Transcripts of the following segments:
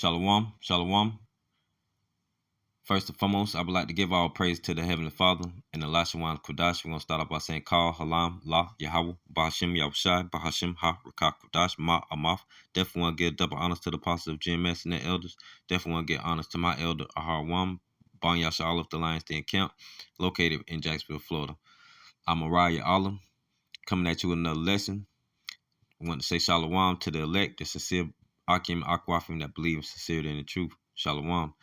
Shalom, shalom. First and foremost, I would like to give all praise to the Heavenly Father and the Lashawan Kodash. We're going to start off by saying, Kal, Halam, La, Yahweh, Bahashim, Yahushai, Bahashim, Ha, Rakak, Kodash, Ma, Amath. Definitely want to give double honors to the apostles of GMS and the elders. Definitely want to give honors to my elder, Ahar Wam, Bon Yasha of the Lions Den Camp, located in Jacksonville, Florida. I'm Araya Alam, coming at you with another lesson. I want to say Shalom to the elect, the sincere Akim Akwafim that believe in sincerity and the truth. Shalom.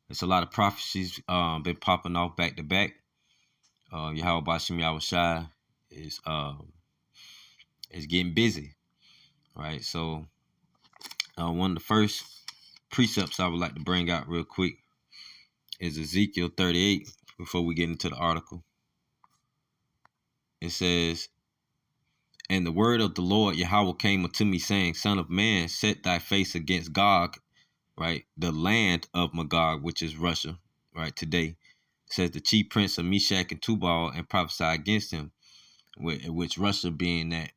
There's a lot of prophecies been popping off back to back. Yahweh Bashim Yahushai is getting busy, right? So one of the first precepts I would like to bring out real quick is Ezekiel 38. Before we get into the article, it says, "And the word of the Lord Yahweh came unto me, saying, Son of man, set thy face against Gog, right, the land of Magog, which is Russia, right, today. It says the chief prince of Meshach and Tubal, and prophesy against him, which Russia being that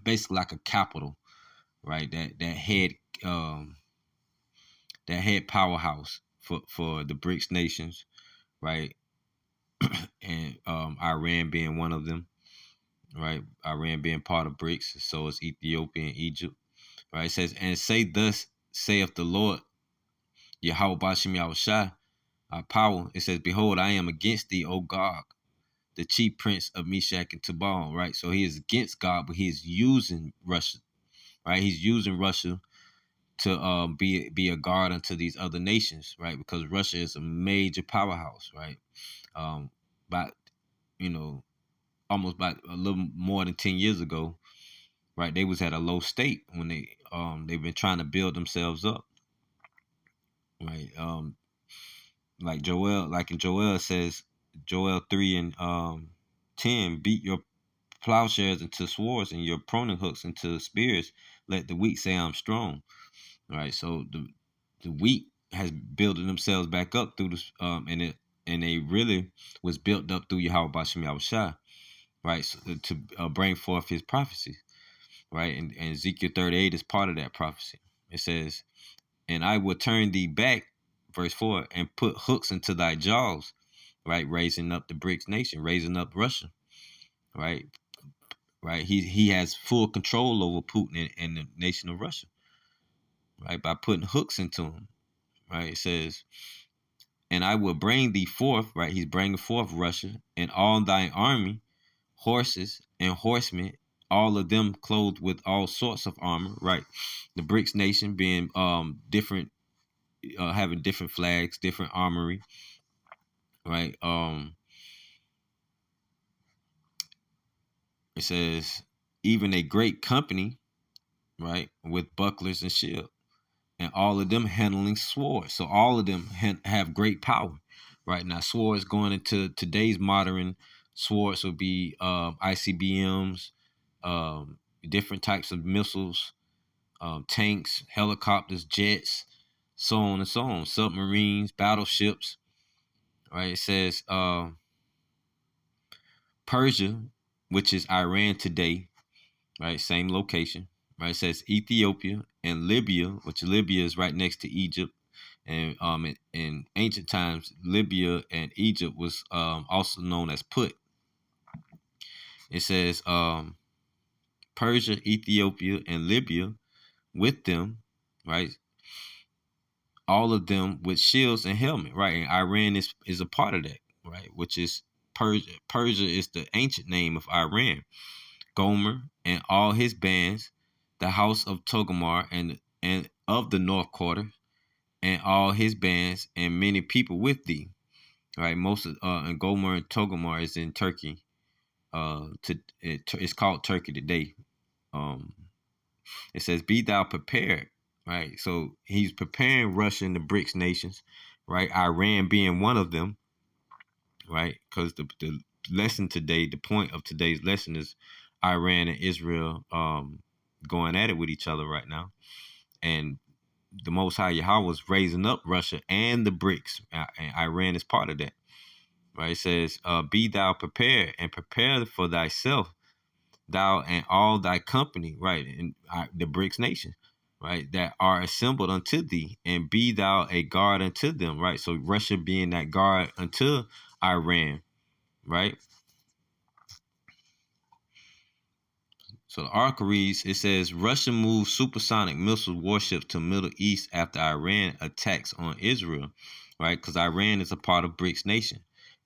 basically like a capital, right, that head powerhouse for the BRICS nations, right, and Iran being one of them, right, Iran being part of BRICS, so is Ethiopia and Egypt, right. It says, and say thus saith the Lord Yahweh Bashim Yahushai, our power. It says, behold, I am against thee, O Gog, the chief prince of Meshach and Tubal, right? So he is against God, but he is using Russia, right? He's using Russia to be a guard unto these other nations, right? Because Russia is a major powerhouse, right? About, almost about a little more than 10 years ago, right? They was at a low state when they've been trying to build themselves up, right? Like in Joel says, Joel 3 and 10, beat your plowshares into swords and your pruning hooks into spears. Let the weak say I'm strong. All right. So the weak has built themselves back up through this, and they really was built up through Yahweh Bashim Yahushai, right? So, to bring forth his prophecies, right? And Ezekiel 38 is part of that prophecy. It says, and I will turn thee back, verse 4, and put hooks into thy jaws, right? Raising up the BRICS nation, raising up Russia, right? Right. He has full control over Putin and the nation of Russia, right? By putting hooks into him, right? It says, and I will bring thee forth, right? He's bringing forth Russia and all thine army, horses and horsemen, all of them clothed with all sorts of armor, right? The BRICS nation being different, having different flags, different armory, right? It says, even a great company, right, with bucklers and shields, and all of them handling swords. So all of them have great power, right? Now, swords going into today's modern swords will be ICBMs, different types of missiles, tanks, helicopters, jets, so on and so on, submarines, battleships, right? It says Persia, which is Iran today, right? Same location, right? It says Ethiopia and Libya, which Libya is right next to Egypt. And in ancient times, Libya and Egypt was also known as Put. It says Persia, Ethiopia, and Libya with them, right? All of them with shields and helmet, right? And Iran is a part of that, right? Which is Persia. Persia is the ancient name of Iran. Gomer and all his bands, the house of Togomar and of the north quarter, and all his bands and many people with thee. Right, most of and Gomer and Togomar is in Turkey. It's called Turkey today. It says, "Be thou prepared." Right, so he's preparing Russia and the BRICS nations. Right, Iran being one of them. Right, because the lesson today, the point of today's lesson is Iran and Israel going at it with each other right now, and the Most High Yahweh was raising up Russia and the BRICS, and Iran is part of that. Right? It says, be thou prepared and prepare for thyself, thou and all thy company, right? And the BRICS nation, right, that are assembled unto thee, and be thou a guard unto them, right? So Russia being that guard unto Iran, right? So the article reads, it says, Russia moves supersonic missile warships to Middle East after Iran attacks on Israel, right? Because Iran is a part of BRICS nation,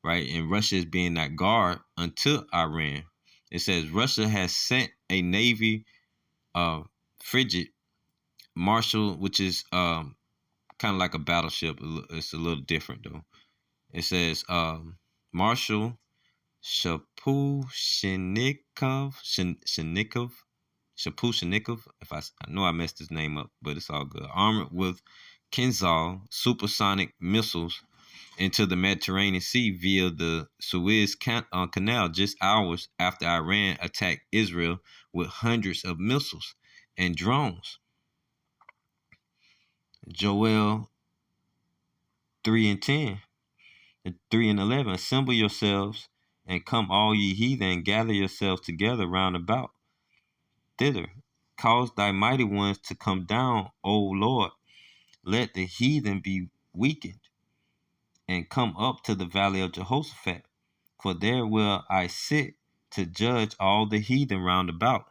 right? And Russia is being that guard unto Iran. It says Russia has sent a Navy frigate Marshall, which is kind of like a battleship. It's a little different though. It says Marshal Shapushnikov. If I know I messed his name up, but it's all good. Armored with Kinzhal supersonic missiles into the Mediterranean Sea via the Suez Canal just hours after Iran attacked Israel with hundreds of missiles and drones. Joel 3:10. 3 and 11, assemble yourselves and come all ye heathen, gather yourselves together round about thither. Cause thy mighty ones to come down, O Lord. Let the heathen be weakened and come up to the valley of Jehoshaphat. For there will I sit to judge all the heathen round about.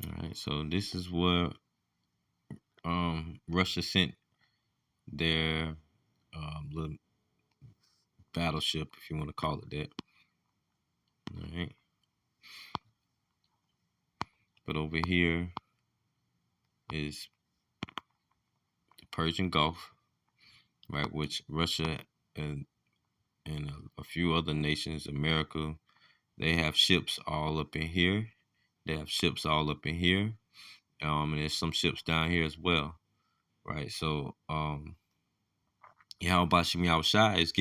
All right, so this is where Russia sent their little battleship, if you want to call it that. All right. But over here is the Persian Gulf, right? Which Russia and a few other nations, America, they have ships all up in here. They have ships all up in here, and there's some ships down here as well, right? So, Yahweh Shai is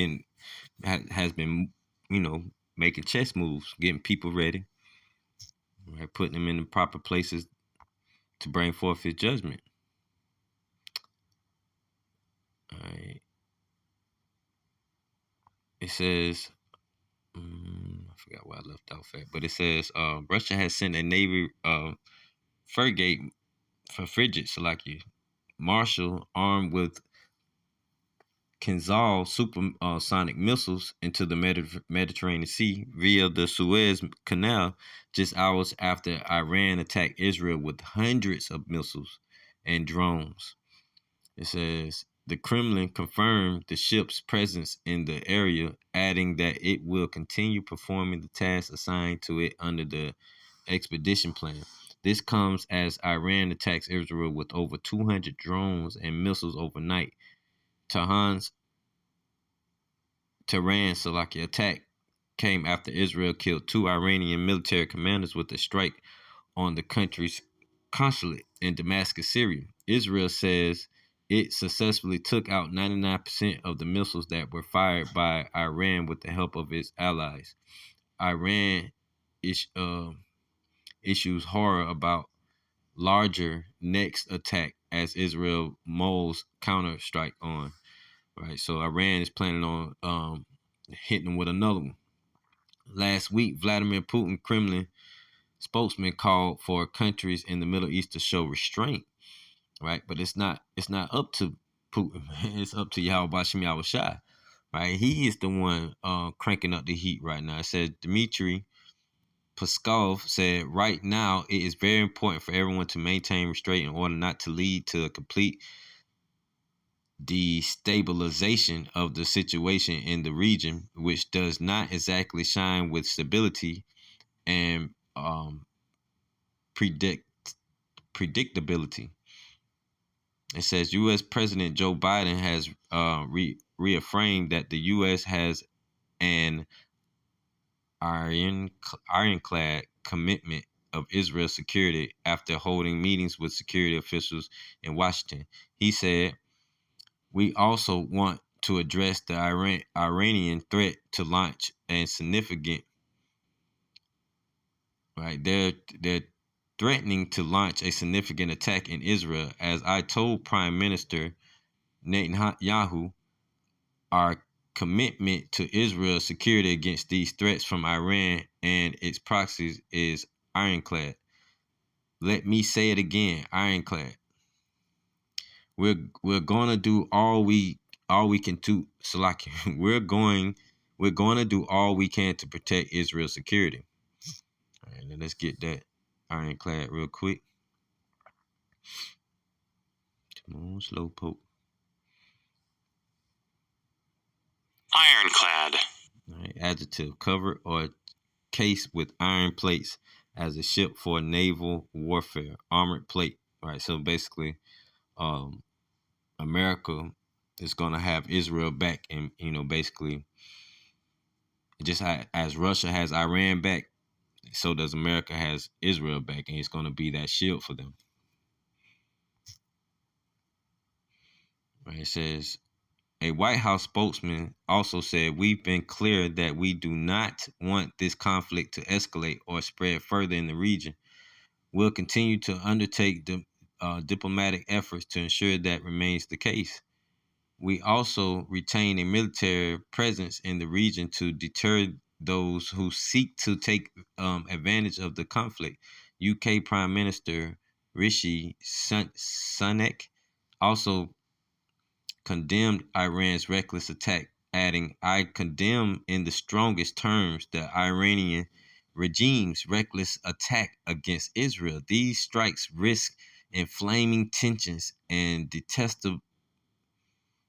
has been, making chess moves, getting people ready, right? Putting them in the proper places to bring forth his judgment. All right. It says, I forgot where I left off at, but it says Russia has sent a Navy frigate for frigate Salakia Marshall armed with Kinzhal supersonic missiles into the Mediterranean Sea via the Suez Canal just hours after Iran attacked Israel with hundreds of missiles and drones. It says the Kremlin confirmed the ship's presence in the area, adding that it will continue performing the tasks assigned to it under the expedition plan. This comes as Iran attacks Israel with over 200 drones and missiles overnight. Tehran's Salaki attack came after Israel killed two Iranian military commanders with a strike on the country's consulate in Damascus, Syria. Israel says it successfully took out 99% of the missiles that were fired by Iran with the help of its allies. Iran issues horror about larger next attack as Israel molds counter strike on. Right, so Iran is planning on hitting them with another one. Last week, Vladimir Putin, Kremlin spokesman, called for countries in the Middle East to show restraint. Right, but it's not up to Putin. It's up to Yahweh Shai. Right, he is the one cranking up the heat right now. It said Dmitry Peskov said, right now, it is very important for everyone to maintain restraint in order not to lead to a complete destabilization of the situation in the region, which does not exactly shine with stability and predictability. It says U.S. President Joe Biden has reaffirmed that the U.S. has an ironclad commitment of Israel's security after holding meetings with security officials in Washington. He said, we also want to address the Iranian threat to launch a significant, right? They're threatening to launch a significant attack in Israel. As I told Prime Minister Netanyahu, our commitment to Israel's security against these threats from Iran and its proxies is ironclad. Let me say it again, ironclad. We're gonna do all we can do, Salaki. We're going to do all we can to protect Israel's security. All right, let's get that ironclad real quick. Come on, slow poke. Ironclad. All right, adjective: covered or cased with iron plates as a ship for naval warfare. Armored plate. All right, so basically, um, America is gonna have Israel back, and basically, just as Russia has Iran back, so does America has Israel back, and it's gonna be that shield for them. Right, it says a White House spokesman also said, "We've been clear that we do not want this conflict to escalate or spread further in the region. We'll continue to undertake diplomatic efforts to ensure that remains the case. We also retain a military presence in the region to deter those who seek to take advantage of the conflict." UK Prime Minister Rishi Sunak also condemned Iran's reckless attack, adding, "I condemn in the strongest terms the Iranian regime's reckless attack against Israel. These strikes risk inflaming tensions and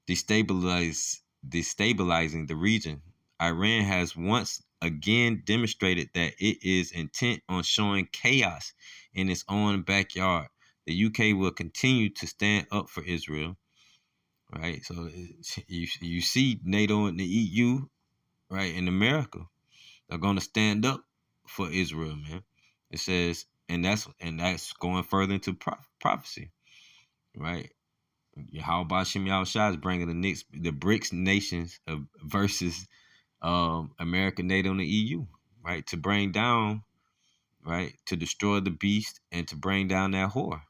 destabilizing the region. Iran has once again demonstrated that it is intent on showing chaos in its own backyard. The UK will continue to stand up for Israel." Right, so you see NATO and the EU, right, in America are going to stand up for Israel, man. It says, and that's going further into prophecy, right? How about Shem Shah is bringing the BRICS nations versus America, NATO, and the EU, right, to bring down, right, to destroy the beast and to bring down that whore,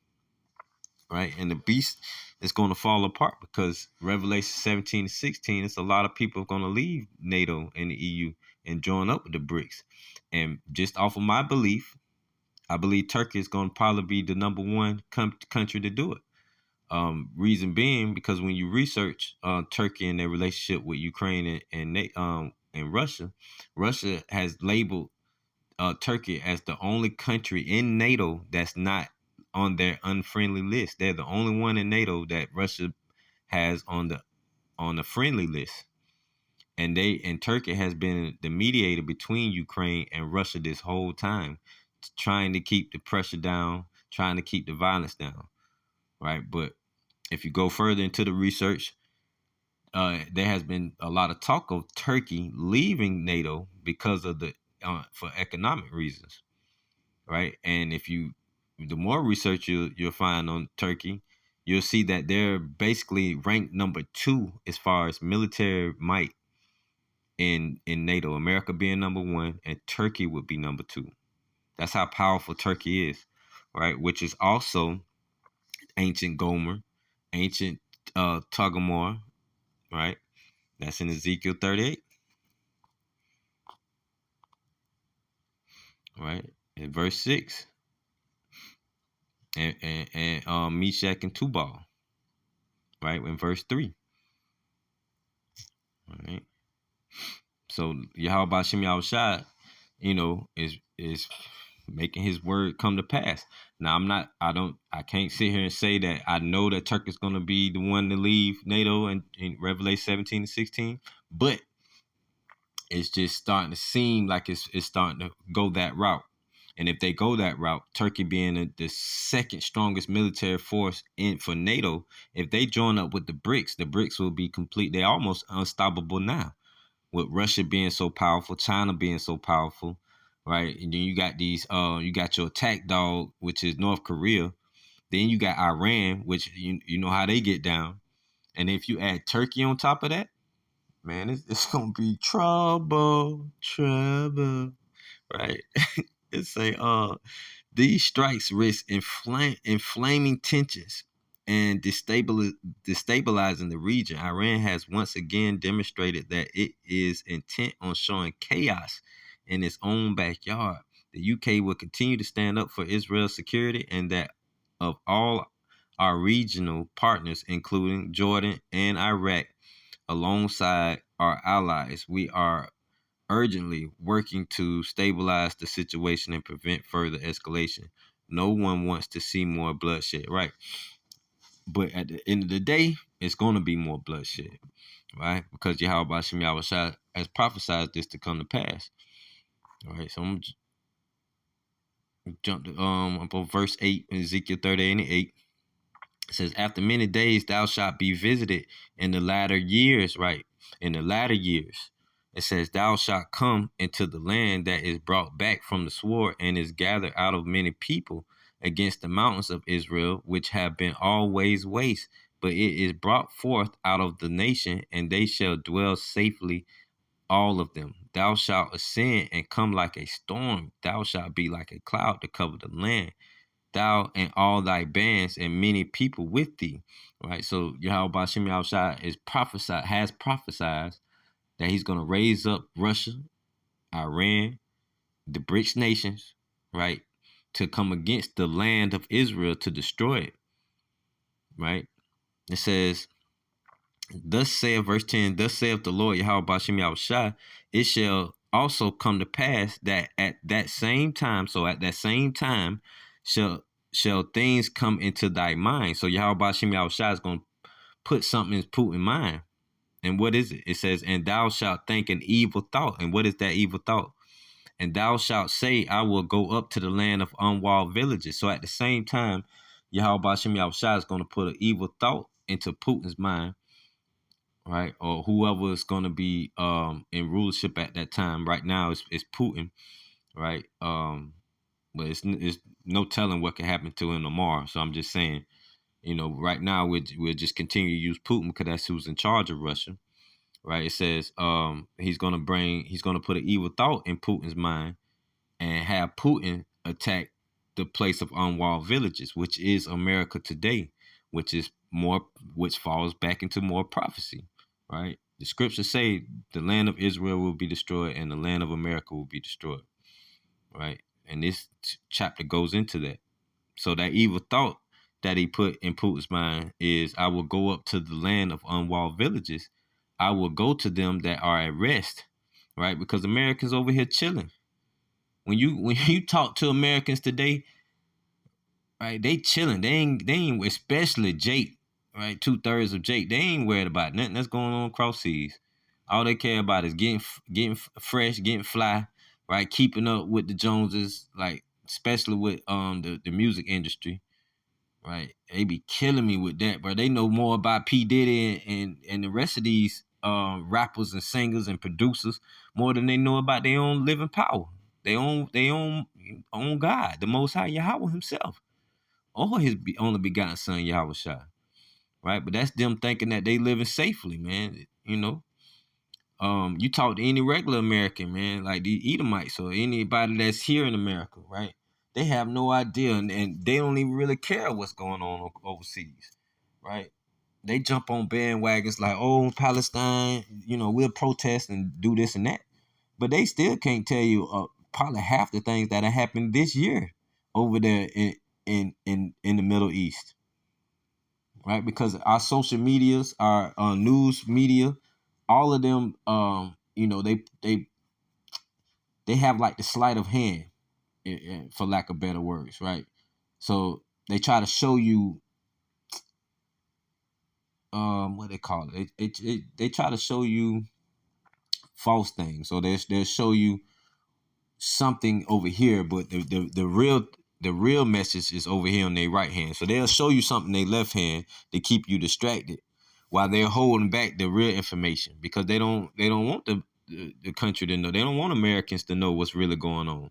right? And the beast is going to fall apart because Revelation 17 and 16, it's a lot of people going to leave NATO and the EU and join up with the BRICS. And just off of my belief, I believe Turkey is going to probably be the number one country to do it. Reason being, because when you research Turkey and their relationship with Ukraine and Russia, Russia has labeled Turkey as the only country in NATO that's not on their unfriendly list. They're the only one in NATO that Russia has on the friendly list. And Turkey has been the mediator between Ukraine and Russia this whole time, trying to keep the pressure down, trying to keep the violence down, right? But if you go further into the research, there has been a lot of talk of Turkey leaving NATO because of for economic reasons, right? And the more research you'll find on Turkey, you'll see that they're basically ranked number 2 as far as military might in NATO. America being number 1, and Turkey would be number 2. That's how powerful Turkey is, right? Which is also ancient Gomer, ancient Togarmah, right? That's in Ezekiel 38, right? In verse 6. And Meshach and Tubal, right? In verse 3. All right. So Yahweh Shem Yahushua, is making his word come to pass. Now I can't sit here and say that I know that Turkey's gonna be the one to leave NATO in Revelation 17 and 16, but it's just starting to seem like it's starting to go that route. And if they go that route, Turkey being the second strongest military force for NATO, if they join up with the BRICS will be complete. They're almost unstoppable now, with Russia being so powerful, China being so powerful, right? And then you got you got your attack dog, which is North Korea. Then you got Iran, which you know how they get down. And if you add Turkey on top of that, man, it's gonna be trouble, right? It's these strikes risk inflaming tensions and destabilizing the region. Iran has once again demonstrated that it is intent on showing chaos in its own backyard. The UK will continue to stand up for Israel's security, and that of all our regional partners, including Jordan and Iraq, alongside our allies, we are urgently working to stabilize the situation and prevent further escalation. No one wants to see more bloodshed, right? But at the end of the day, it's going to be more bloodshed, right? Because Yahweh Hashem Yahushua has prophesied this to come to pass. All right, so I'm gonna jump to up on verse 8 in Ezekiel 38. It says, after many days thou shalt be visited in the latter years, right? In the latter years. It says, thou shalt come into the land that is brought back from the sword and is gathered out of many people against the mountains of Israel, which have been always waste. But it is brought forth out of the nation, and they shall dwell safely, all of them. Thou shalt ascend and come like a storm. Thou shalt be like a cloud to cover the land, thou and all thy bands and many people with thee. Right. So Yahweh Bashem Yahushua has prophesied that he's going to raise up Russia, Iran, the BRICS nations, right, to come against the land of Israel to destroy it. Right. It says, thus saith, verse 10, thus saith the Lord Yahweh Bashem Yahushua, it shall also come to pass that at that same time, shall things come into thy mind. So Yahweh Bashem Yahushua is going to put something in Putin's mind. And what is it? It says, and thou shalt think an evil thought. And what is that evil thought? And thou shalt say, I will go up to the land of unwalled villages. So at the same time, Yahweh Bashem Yahushua is going to put an evil thought into Putin's mind, right? Or whoever is going to be in rulership at that time. Right now, it's Putin, right? But it's no telling what can happen to him tomorrow. So I'm just saying, right now we'll just continue to use Putin because that's who's in charge of Russia, right? It says he's gonna put an evil thought in Putin's mind and have Putin attack the place of unwalled villages, which is America today, which falls back into more prophecy, right? The scriptures say the land of Israel will be destroyed and the land of America will be destroyed, right? And this chapter goes into that. So that evil thought that he put in Putin's mind is, I will go up to the land of unwalled villages. I will go to them that are at rest, right? Because Americans over here chilling. When you talk to Americans today, right, they chilling. They ain't especially Jake, right? 2/3 of Jake. They ain't worried about nothing that's going on across seas. All they care about is getting fresh, getting fly, right? Keeping up with the Joneses, like especially with the music industry, right? They be killing me with that, bro. They know more about P. Diddy and the rest of these rappers and singers and producers more than they know about their own living power. They own God, the Most High Yahweh Himself, or His only begotten Son Yahweh Shai, right? But that's them thinking that they living safely, man. You talk to any regular American, man, like the Edomites or anybody that's here in America, right? They have no idea, and they don't even really care what's going on overseas, right? They jump on bandwagons like, oh, Palestine, we'll protest and do this and that, but they still can't tell you probably half the things that have happened this year over there in the Middle East, right? Because our social medias, our news media, all of them, they have like the sleight of hand, for lack of better words, right? So they try to show you, what they call it. They try to show you false things. So they'll show you something over here, but the real message is over here on their right hand. So they'll show you something in their left hand to keep you distracted while they're holding back the real information, because they don't want the country to know. They don't want Americans to know what's really going on,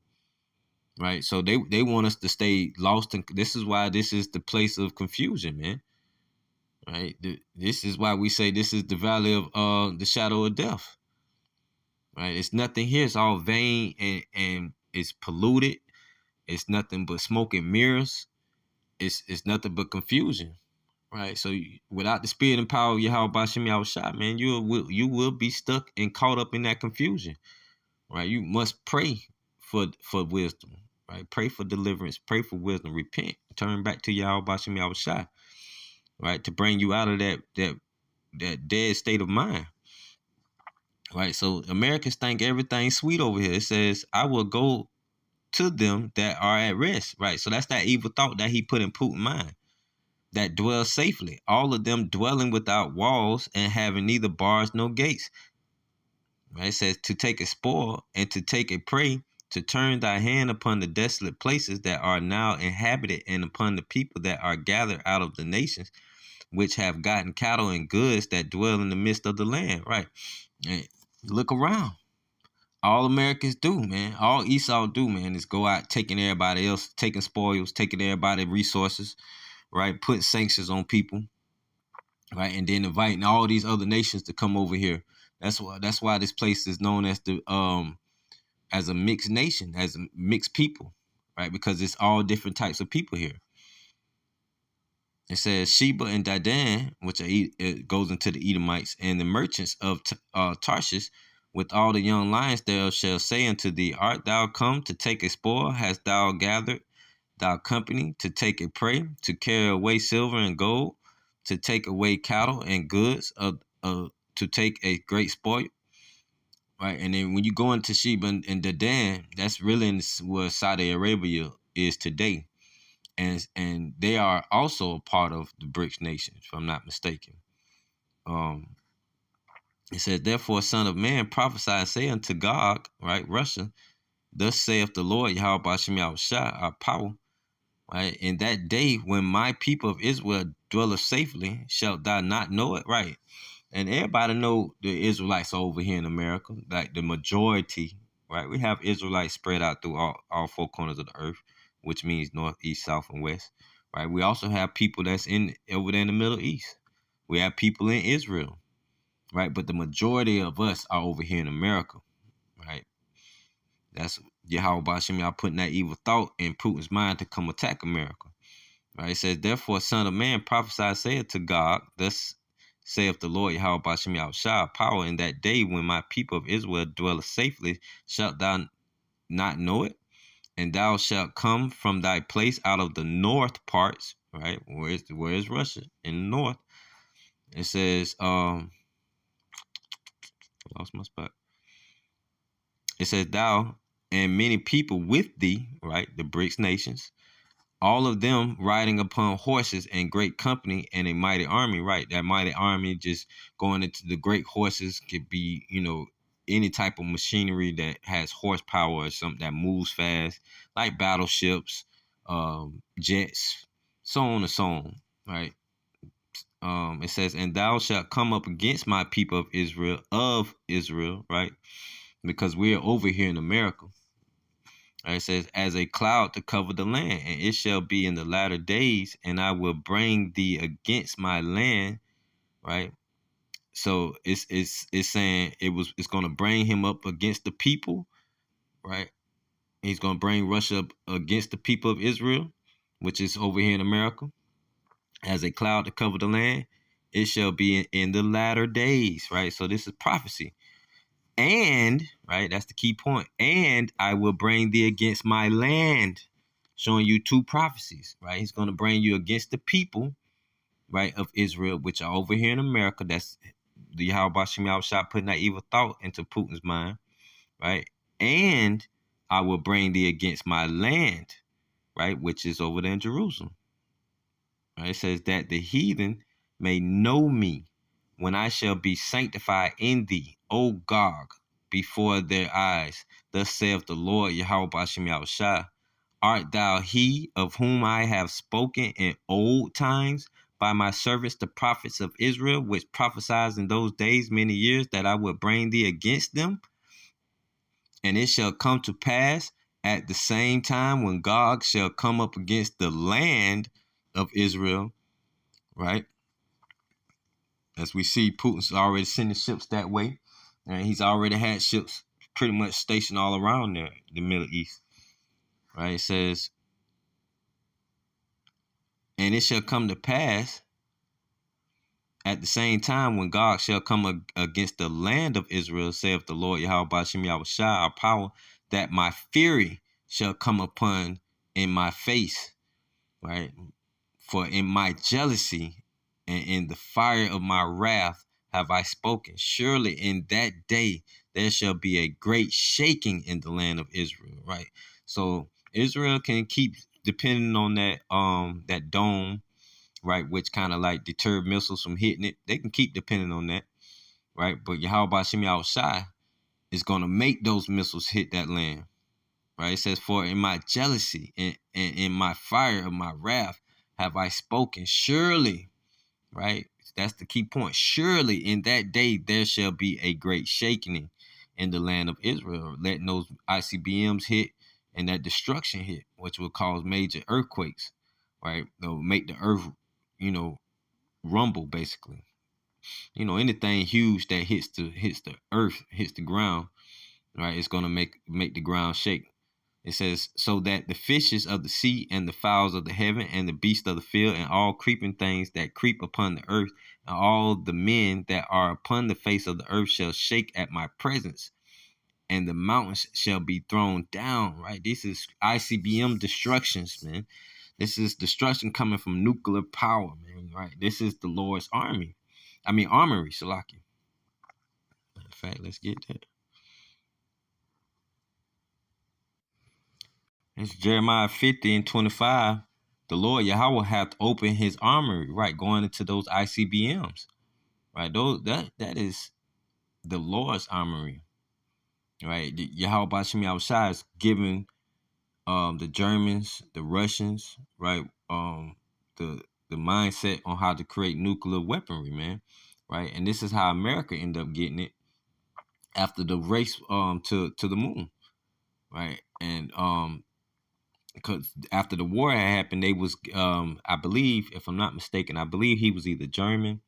right? So they want us to stay lost. And this is why this is the place of confusion, man. Right? This is why we say this is the valley of the shadow of death. Right? It's nothing here. It's all vain and it's polluted. It's nothing but smoke and mirrors. It's nothing but confusion. Right? So without the spirit and power of Yahweh Bashem Yahushua, man, you will be stuck and caught up in that confusion. Right? You must pray for wisdom, right? Pray for deliverance, pray for wisdom, repent, turn back to Yahweh Bashem Yahushua, right? To bring you out of that dead state of mind. Right. So Americans think everything's sweet over here. It says, I will go to them that are at rest. Right. So that's that evil thought that he put in Putin's mind. That dwell safely. All of them dwelling without walls and having neither bars nor gates. Right. It says to take a spoil and to take a prey, to turn thy hand upon the desolate places that are now inhabited, and upon the people that are gathered out of the nations, which have gotten cattle and goods that dwell in the midst of the land. Right. And look around. All Americans do, man. All Esau do, man, is go out taking everybody else, taking spoils, taking everybody resources, right? Putting sanctions on people, right? And then inviting all these other nations to come over here. That's why this place is known as a mixed nation, as a mixed people, right? Because it's all different types of people here. It says Sheba and Dedan, which it goes into the Edomites, and the merchants of Tarshish, with all the young lions there, shall say unto thee, Art thou come to take a spoil? Hast thou gathered thy company to take a prey, to carry away silver and gold, to take away cattle and goods, to take a great spoil? Right, and then when you go into Sheba and Dedan, that's really where Saudi Arabia is today. And they are also a part of the BRICS nations, if I'm not mistaken. It says, therefore, son of man, prophesy and say unto Gog, right, Russia, thus saith the Lord, Yahweh Bashem Yahushua, our power, right, in that day when my people of Israel dwelleth safely, shalt thou not know it, right? And everybody know the Israelites are over here in America, like the majority, right? We have Israelites spread out through all four corners of the earth, which means north, east, south, and west, right? We also have people that's over there in the Middle East. We have people in Israel, right? But the majority of us are over here in America, right? That's Yahweh Bashem, y'all putting that evil thought in Putin's mind to come attack America, right? It says, therefore, son of man, prophesy, saith to God, thus saith the Lord, Yahweh Bashem Yahushua, power in that day when my people of Israel dwell safely, shalt thou not know it? And thou shalt come from thy place out of the north parts, right? Where is Russia? In the north. It says, lost my spot. It says, thou and many people with thee, right? The BRICS nations, all of them riding upon horses and great company and a mighty army, right? That mighty army just going into the great horses could be, any type of machinery that has horsepower or something that moves fast, like battleships, jets, so on and so on, right? It says, and thou shalt come up against my people of Israel, right? Because we're over here in America. It says, as a cloud to cover the land, and it shall be in the latter days, and I will bring thee against my land, right? So it's saying it's going to bring him up against the people, right? He's going to bring Russia up against the people of Israel, which is over here in America. As a cloud to cover the land, it shall be in the latter days, right? So this is prophecy. And, right, that's the key point. And I will bring thee against my land, showing you two prophecies, right? He's going to bring you against the people, right, of Israel, which are over here in America. That's the Yahweh Bashem Yahushua putting that evil thought into Putin's mind, right? And I will bring thee against my land, right, which is over there in Jerusalem. Right? It says that the heathen may know me when I shall be sanctified in thee, O Gog, before their eyes. Thus saith the Lord, Yahweh Bashem Yahushua, art thou he of whom I have spoken in old times by my servants the prophets of Israel, which prophesied in those days many years that I would bring thee against them? And it shall come to pass at the same time when Gog shall come up against the land of Israel, right? As we see, Putin's already sending ships that way, and he's already had ships pretty much stationed all around there, the Middle East, right? It says, and it shall come to pass at the same time when God shall come against the land of Israel, saith the Lord Yahweh Bashem Yahushua, our power, that my fury shall come upon in my face, right? For in my jealousy and in the fire of my wrath have I spoken. Surely in that day there shall be a great shaking in the land of Israel, right? So Israel can keep depending on that dome, right, which kind of like deter missiles from hitting it. They can keep depending on that, right? But Yahweh Shem Yahushai is going to make those missiles hit that land, right? It says, for in my jealousy and in my fire of my wrath have I spoken. Surely, right? That's the key point. Surely in that day there shall be a great shaking in the land of Israel, letting those ICBMs hit and that destruction hit, which will cause major earthquakes, right? They'll make the earth, rumble basically. Anything huge that hits the earth, hits the ground, right? It's gonna make the ground shake. It says, so that the fishes of the sea and the fowls of the heaven and the beasts of the field and all creeping things that creep upon the earth and all the men that are upon the face of the earth shall shake at my presence, and the mountains shall be thrown down, right? This is ICBM destructions, man. This is destruction coming from nuclear power, man, right? This is the Lord's army. Armory, Salaki. In fact, let's get that. It's Jeremiah 50 and 25. The Lord Yahweh hath opened his armory, right? Going into those ICBMs, right? That is the Lord's armory, right? Yahweh Bashem Yahushua is giving the Germans, the Russians, right? The mindset on how to create nuclear weaponry, man, right? And this is how America ended up getting it after the race to the moon, right? And because after the war had happened, they was I believe, if I'm not mistaken, I believe he was either German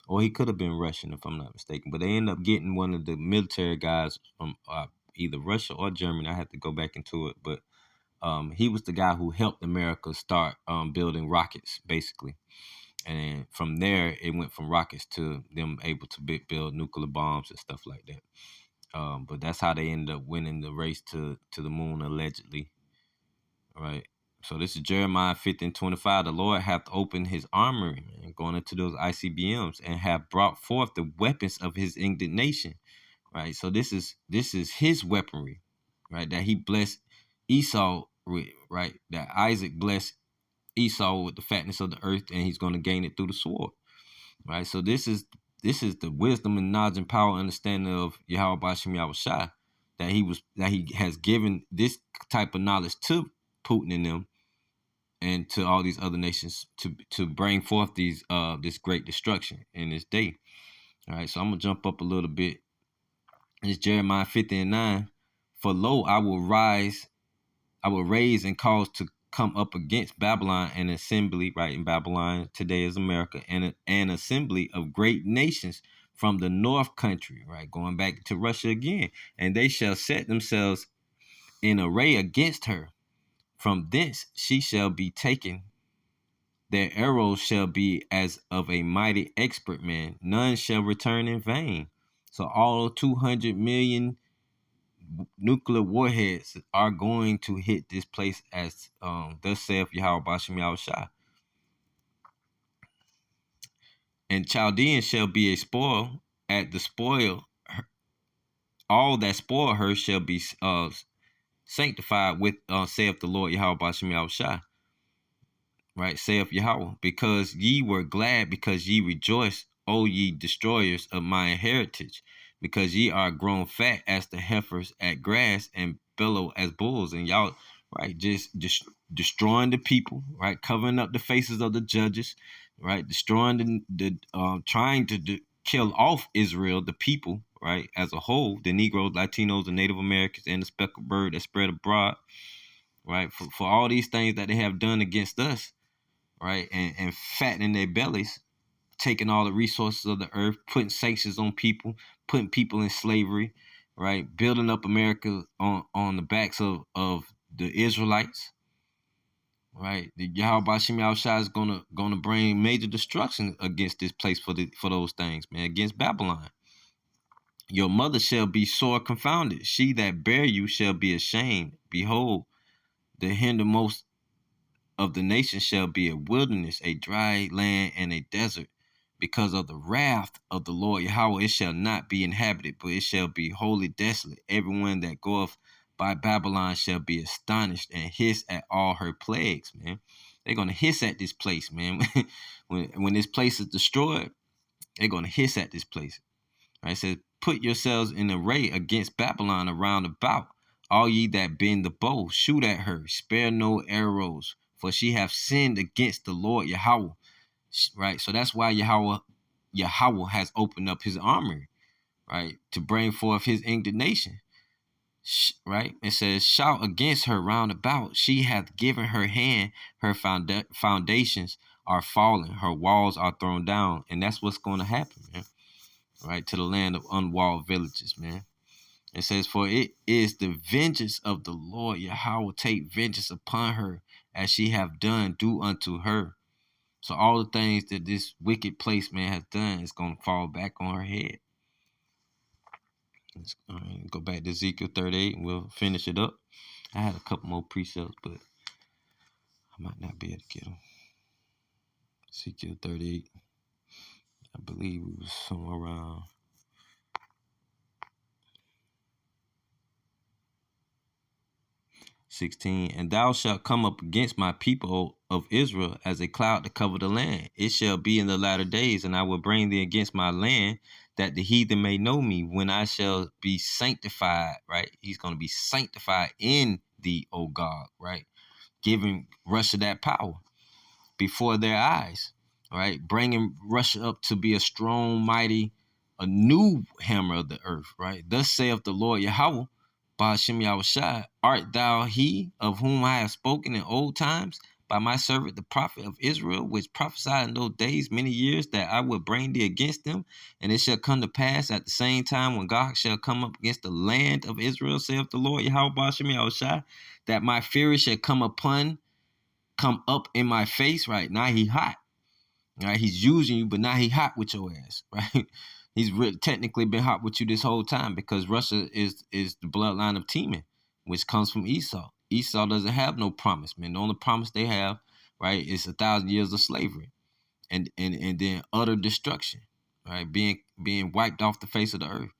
or he could have been Russian, if I'm not mistaken. But they ended up getting one of the military guys from either Russia or Germany. I had to go back into it, but he was the guy who helped America start building rockets, basically. And from there, it went from rockets to them able to build nuclear bombs and stuff like that. But that's how they ended up winning the race to the moon, allegedly. Right. So this is Jeremiah 50 and 25. The Lord hath opened his armory, man, going into those ICBMs, and have brought forth the weapons of his indignation. Right. So this is his weaponry, right? That he blessed Esau with, right? That Isaac blessed Esau with the fatness of the earth, and he's going to gain it through the sword. Right. So this is the wisdom and knowledge and power understanding of Yahweh Bashem Yahushua, that he has given this type of knowledge to Putin and them, and to all these other nations to bring forth this great destruction in this day. All right, so I'm gonna jump up a little bit. It's Jeremiah 50 and 9. For lo, I will raise and cause to come up against Babylon an assembly, right? In Babylon today is America, and an assembly of great nations from the north country, right? Going back to Russia again, and they shall set themselves in array against her. From thence she shall be taken. Their arrows shall be as of a mighty expert man. None shall return in vain. So all 200 million nuclear warheads are going to hit this place, as thus saith Yahweh Bashem Yahushua. And Chaldeans shall be a spoil. At the spoil, all that spoil her shall be sanctified with, saith the Lord Yahweh Bashem Yahushua. Right, saith Yahweh, because ye were glad, because ye rejoiced, O ye destroyers of my heritage, because ye are grown fat as the heifers at grass and bellow as bulls. And y'all, right, just destroying the people, right, covering up the faces of the judges, right, destroying the trying to kill off Israel, the people, right, as a whole, the Negroes, Latinos, the Native Americans, and the speckled bird that spread abroad, right, for all these things that they have done against us, right, and fattening their bellies, taking all the resources of the earth, putting sanctions on people, putting people in slavery, right, building up America on the backs of the Israelites, right. The Yahweh Bashem Yahushua is gonna bring major destruction against this place for those things, man, against Babylon, Your mother shall be sore confounded. She that bare you shall be ashamed. Behold, the hindermost of the nations shall be a wilderness, a dry land, and a desert. Because of the wrath of the Lord Yahweh, it shall not be inhabited, but it shall be wholly desolate. Everyone that goeth by Babylon shall be astonished and hiss at all her plagues, man. They're gonna hiss at this place, man. when this place is destroyed, they're gonna hiss at this place. Right? It says, put yourselves in array against Babylon around about. All ye that bend the bow, shoot at her, spare no arrows, for she hath sinned against the Lord Yahweh. Right? So that's why Yahweh has opened up his armory, right? To bring forth his indignation. Right? It says, shout against her round about. She hath given her hand, her foundations are fallen, her walls are thrown down. And that's what's going to happen, man. Right? To the land of unwalled villages, man. It says, for it is the vengeance of the Lord Yahweh, take vengeance upon her, as she have done, do unto her. So all the things that this wicked place, man, has done is going to fall back on her head. Let's go back to Ezekiel 38 and we'll finish it up. I had a couple more precepts, but I might not be able to get them. Ezekiel 38, I believe we was somewhere around 16. And thou shalt come up against my people of Israel as a cloud to cover the land. It shall be in the latter days, and I will bring thee against my land, that the heathen may know me, when I shall be sanctified, right? He's going to be sanctified in thee, O God, right? Giving Russia that power before their eyes, right? Bringing Russia up to be a strong, mighty, a new hammer of the earth, right? Thus saith the Lord Yahweh, Ba'ashem Yahushai, art thou he of whom I have spoken in old times by my servant the prophet of Israel, which prophesied in those days many years that I would bring thee against them? And it shall come to pass at the same time when God shall come up against the land of Israel, saith the Lord Yahweh Ba'ashem Yahushai, that my fury shall come up in my face. Right now he hot, right? He's using you, but now he hot with your ass, right? He's technically been hot with you this whole time, because Russia is the bloodline of Teman, which comes from Esau. Esau doesn't have no promise, man. The only promise they have, right, is 1,000 years of slavery and then utter destruction, right? Being wiped off the face of the earth.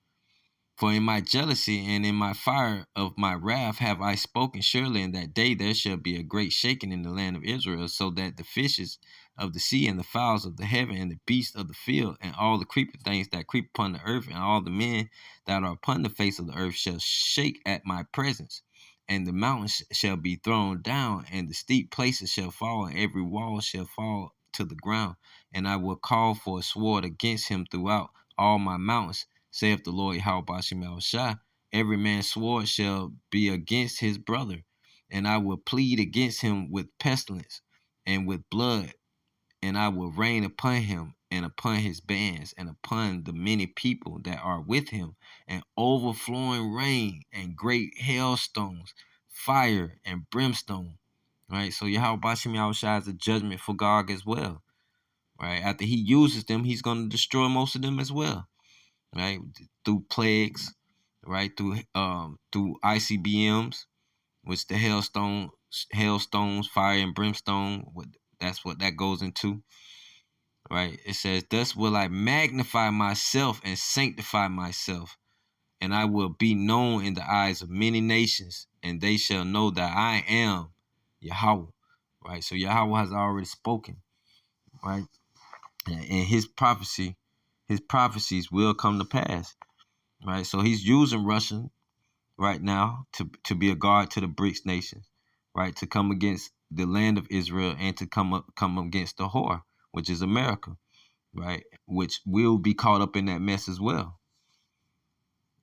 For in my jealousy and in my fire of my wrath have I spoken. Surely in that day there shall be a great shaking in the land of Israel, so that the fishes of the sea and the fowls of the heaven and the beasts of the field and all the creeping things that creep upon the earth and all the men that are upon the face of the earth shall shake at my presence. And the mountains shall be thrown down, and the steep places shall fall, and every wall shall fall to the ground. And I will call for a sword against him throughout all my mountains, saith the Lord Yahweh Ba'ashem Yahushai. Every man's sword shall be against his brother, and I will plead against him with pestilence and with blood, and I will rain upon him and upon his bands and upon the many people that are with him, and overflowing rain and great hailstones, fire and brimstone. Right? So Yahweh Ba'ashem Yahushai is a judgment for Gog as well. Right? After he uses them, he's going to destroy most of them as well. Right? Through plagues, right? Through ICBMs, which the hailstones, fire and brimstone, that's what that goes into. Right? It says, thus will I magnify myself and sanctify myself, and I will be known in the eyes of many nations, and they shall know that I am Yahweh. Right? So Yahweh has already spoken, right? And his prophecies will come to pass. Right? So he's using Russia right now to be a guard to the BRICS nations, right? To come against the land of Israel and to come against the whore, which is America, right? Which will be caught up in that mess as well.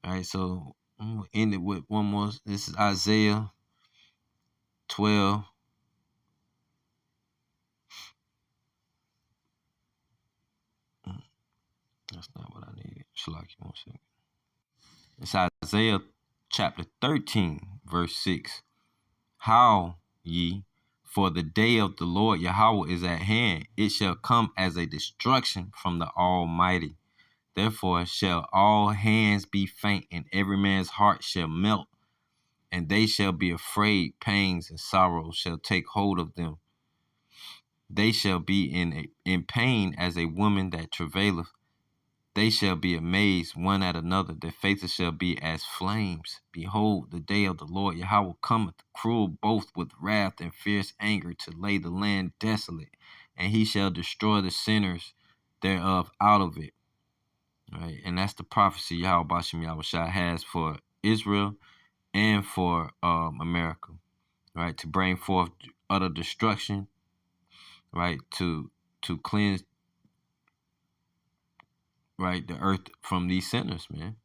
All right, so I'm gonna end it with one more. This is Isaiah 12. That's not what I needed. Shalaki, 1 second. It's Isaiah chapter 13, verse 6. How ye, for the day of the Lord Yahweh is at hand. It shall come as a destruction from the Almighty. Therefore shall all hands be faint, and every man's heart shall melt, and they shall be afraid. Pains and sorrows shall take hold of them. They shall be in pain as a woman that travaileth. They shall be amazed one at another. Their faces shall be as flames. Behold, the day of the Lord Yahweh cometh, cruel both with wrath and fierce anger, to lay the land desolate, and he shall destroy the sinners thereof out of it. Right, and that's the prophecy Yahweh Bashim Yahushua has for Israel and for America. Right, to bring forth utter destruction. Right, to cleanse, right, the earth from these sinners, man.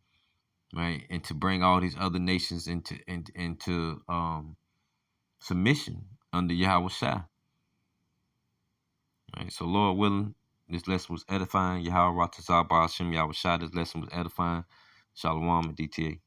Right, and to bring all these other nations into submission under Yahweh Shai. Right, so Lord willing, this lesson was edifying. Yahweh Ratazah Ba'ashem Yahweh Shai, this lesson was edifying. Shalom and DTA.